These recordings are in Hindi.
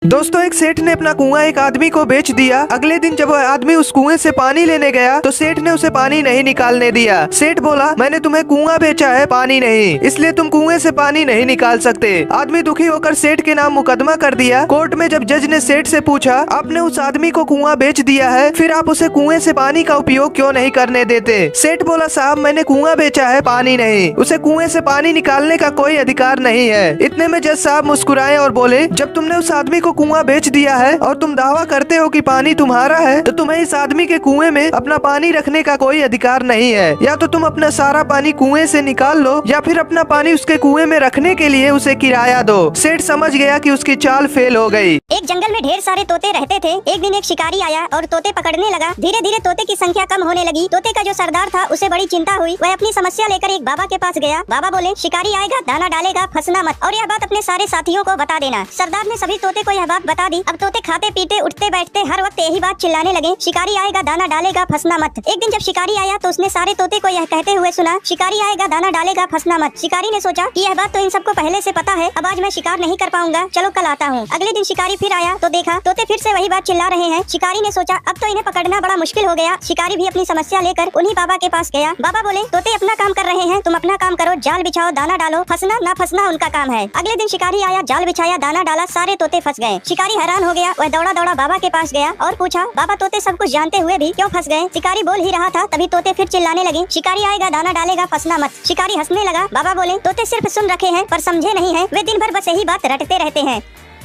दोस्तों एक सेठ ने अपना कुआं एक आदमी को बेच दिया। अगले दिन जब वह आदमी उस कुएं से पानी लेने गया तो सेठ ने उसे पानी नहीं निकालने दिया। सेठ बोला, मैंने तुम्हें कुआं बेचा है, पानी नहीं, इसलिए तुम कुएं से पानी नहीं निकाल सकते। आदमी दुखी होकर सेठ के नाम मुकदमा कर दिया। कोर्ट में जब जज ने सेठ से पूछा, आपने उस आदमी को कुआं बेच दिया है, फिर आप उसे कुएं से पानी का उपयोग क्यों नहीं करने देते? सेठ बोला, साहब मैंने कुआं बेचा है, पानी नहीं, उसे कुएं से पानी निकालने का कोई अधिकार नहीं है। इतने में जज साहब मुस्कुराए और बोले, जब तुमने उस आदमी को कुआं बेच दिया है और तुम दावा करते हो कि पानी तुम्हारा है, तो तुम्हें इस आदमी के कुएं में अपना पानी रखने का कोई अधिकार नहीं है। या तो तुम अपना सारा पानी कुएं से निकाल लो या फिर अपना पानी उसके कुएं में रखने के लिए उसे किराया दो। सेठ समझ गया कि उसकी चाल फेल हो गई। एक जंगल में ढेर सारे तोते रहते थे। एक दिन एक शिकारी आया और तोते पकड़ने लगा। धीरे धीरे तोते की संख्या कम होने लगी। तोते का जो सरदार था उसे बड़ी चिंता हुई। वह अपनी समस्या लेकर एक बाबा के पास गया। बाबा बोले, शिकारी आएगा, दाना डालेगा, फंसना मत, और यह बात अपने सारे साथियों को बता देना। सरदार ने सभी तोते को यह बात बता दी। अब तोते खाते पीते उठते बैठते हर वक्त यही बात चिल्लाने लगे, शिकारी आएगा, दाना डालेगा, फंसना मत। एक दिन जब शिकारी आया तो उसने सारे तोते को यह कहते हुए सुना, शिकारी आएगा, दाना डालेगा, फंसना मत। शिकारी ने सोचा कि यह बात तो इन सबको पहले से पता है, अब आज मैं शिकार नहीं कर पाऊंगा, चलो कल आता हूँ। अगले दिन शिकारी फिर आया तो देखा तोते फिर से वही बात चिल्ला रहे हैं। शिकारी ने सोचा अब तो इन्हें पकड़ना बड़ा मुश्किल हो गया। शिकारी भी अपनी समस्या लेकर उन्हीं बाबा के पास गया। बाबा बोले, तोते अपना काम कर रहे हैं, तुम अपना काम करो, जाल बिछाओ, दाना डालो, फंसना ना फंसना उनका काम है। अगले दिन शिकारी आया, जाल बिछाया, दाना डाला, सारे तोते फंस गए। शिकारी हैरान हो गया। वह दौड़ा दौड़ा बाबा के पास गया और पूछा, बाबा तोते सब कुछ जानते हुए भी क्यों फंस गए? शिकारी बोल ही रहा था तभी तोते फिर चिल्लाने लगे, शिकारी आएगा, दाना डालेगा, फंसना मत। शिकारी हंसने लगा। बाबा बोले, तोते सिर्फ सुन रखे हैं पर समझे नहीं है, वे दिन भर बस यही बात रटते रहते हैं।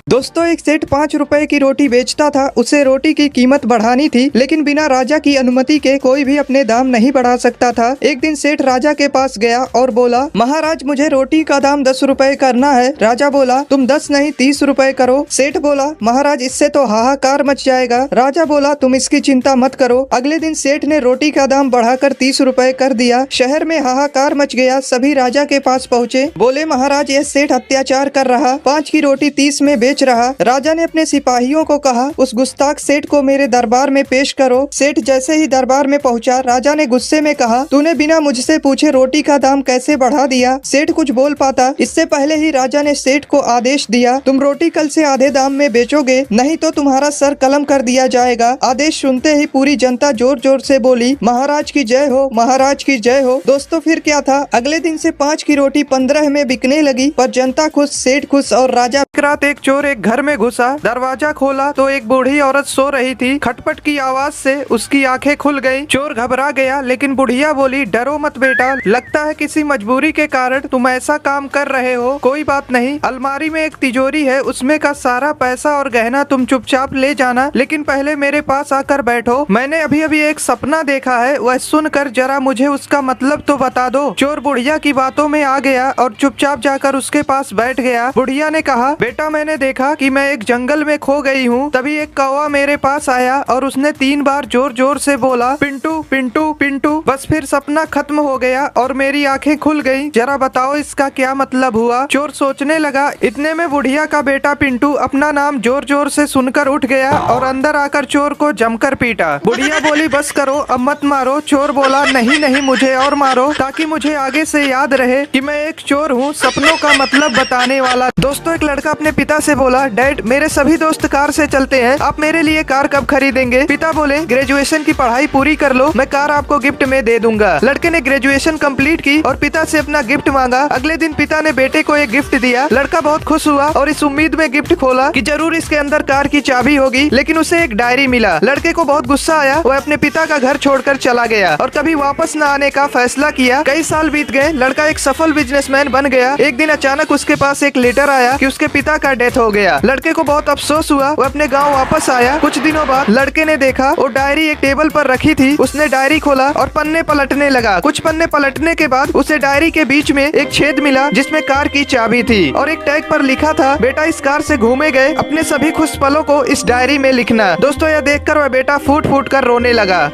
दोस्तों एक सेठ 5 रुपए की रोटी बेचता था। उसे रोटी की कीमत बढ़ानी थी, लेकिन बिना राजा की अनुमति के कोई भी अपने दाम नहीं बढ़ा सकता था। एक दिन सेठ राजा के पास गया और बोला, महाराज मुझे रोटी का दाम 10 रुपए करना है। राजा बोला, तुम 10 नहीं 30 रुपए करो। सेठ बोला, महाराज इससे तो हाहाकार मच जाएगा। राजा बोला, तुम इसकी चिंता मत करो। अगले दिन सेठ ने रोटी का दाम बढ़ाकर 30 रुपए कर दिया। शहर में हाहाकार मच गया। सभी राजा के पास पहुँचे, बोले, महाराज यह सेठ अत्याचार कर रहा, 5 की रोटी 30 में बेच रहा। राजा ने अपने सिपाहियों को कहा, उस गुस्ताख सेठ को मेरे दरबार में पेश करो। सेठ जैसे ही दरबार में पहुंचा, राजा ने गुस्से में कहा, तूने बिना मुझसे पूछे रोटी का दाम कैसे बढ़ा दिया? सेठ कुछ बोल पाता इससे पहले ही राजा ने सेठ को आदेश दिया, तुम रोटी कल से आधे दाम में बेचोगे, नहीं तो तुम्हारा सर कलम कर दिया जाएगा। आदेश सुनते ही पूरी जनता जोर जोर से बोली, महाराज की जय हो, महाराज की जय हो। दोस्तों फिर क्या था, अगले दिन से 5 की रोटी 15 में बिकने लगी। पर जनता खुश, सेठ खुश और राजा। रात एक चोर एक घर में घुसा। दरवाजा खोला तो एक बूढ़ी औरत सो रही थी। खटपट की आवाज से उसकी आंखें खुल गईं। चोर घबरा गया, लेकिन बुढ़िया बोली, डरो मत बेटा, लगता है किसी मजबूरी के कारण तुम ऐसा काम कर रहे हो। कोई बात नहीं, अलमारी में एक तिजोरी है, उसमें का सारा पैसा और गहना तुम चुपचाप ले जाना, लेकिन पहले मेरे पास आकर बैठो। मैंने अभी अभी एक सपना देखा है, वह सुनकर जरा मुझे उसका मतलब तो बता दो। चोर बुढ़िया की बातों में आ गया और चुपचाप जाकर उसके पास बैठ गया। बुढ़िया ने कहा, बेटा मैंने देखा कि मैं एक जंगल में खो गई हूँ। तभी एक कौवा मेरे पास आया और उसने 3 बार जोर जोर से बोला, पिंटू पिंटू पिंटू। बस फिर सपना खत्म हो गया और मेरी आंखें खुल गईं। जरा बताओ इसका क्या मतलब हुआ? चोर सोचने लगा। इतने में बुढ़िया का बेटा पिंटू अपना नाम जोर जोर से सुनकर उठ गया और अंदर आकर चोर को जमकर पीटा। बुढ़िया बोली, बस करो, अब मत मारो। चोर बोला, नहीं नहीं, मुझे और मारो, ताकि मुझे आगे से याद रहे कि मैं एक चोर हूँ, सपनों का मतलब बताने वाला। दोस्तों एक लड़का अपने पिता से बोला, डैड मेरे सभी दोस्त कार से चलते हैं, आप मेरे लिए कार कब खरीदेंगे? पिता बोले, ग्रेजुएशन की पढ़ाई पूरी कर लो, मैं कार आपको गिफ्ट में दे दूंगा। लड़के ने ग्रेजुएशन कंप्लीट की और पिता से अपना गिफ्ट मांगा। अगले दिन पिता ने बेटे को एक गिफ्ट दिया। लड़का बहुत खुश हुआ और इस उम्मीद में गिफ्ट खोला कि जरूर इसके अंदर कार की चाबी होगी, लेकिन उसे एक डायरी मिला। लड़के को बहुत गुस्सा आया। वह अपने पिता का घर छोड़कर चला गया और कभी वापस न आने का फैसला किया। कई साल बीत गए। लड़का एक सफल बिजनेसमैन बन गया। एक दिन अचानक उसके पास एक लेटर आया कि उसके पिता का डेथ हो गया। लड़के को बहुत अफसोस हुआ। वह अपने गांव वापस आया। कुछ दिनों बाद लड़के ने देखा वो डायरी एक टेबल पर रखी थी। उसने डायरी खोला और पन्ने पलटने लगा। कुछ पन्ने पलटने के बाद उसे डायरी के बीच में एक छेद मिला जिसमें कार की चाबी थी और एक टैग पर लिखा था, बेटा इस कार से घूमे गए अपने सभी खुश पलों को इस डायरी में लिखना। दोस्तों यह देखकर वह बेटा फूट फूट कर रोने लगा।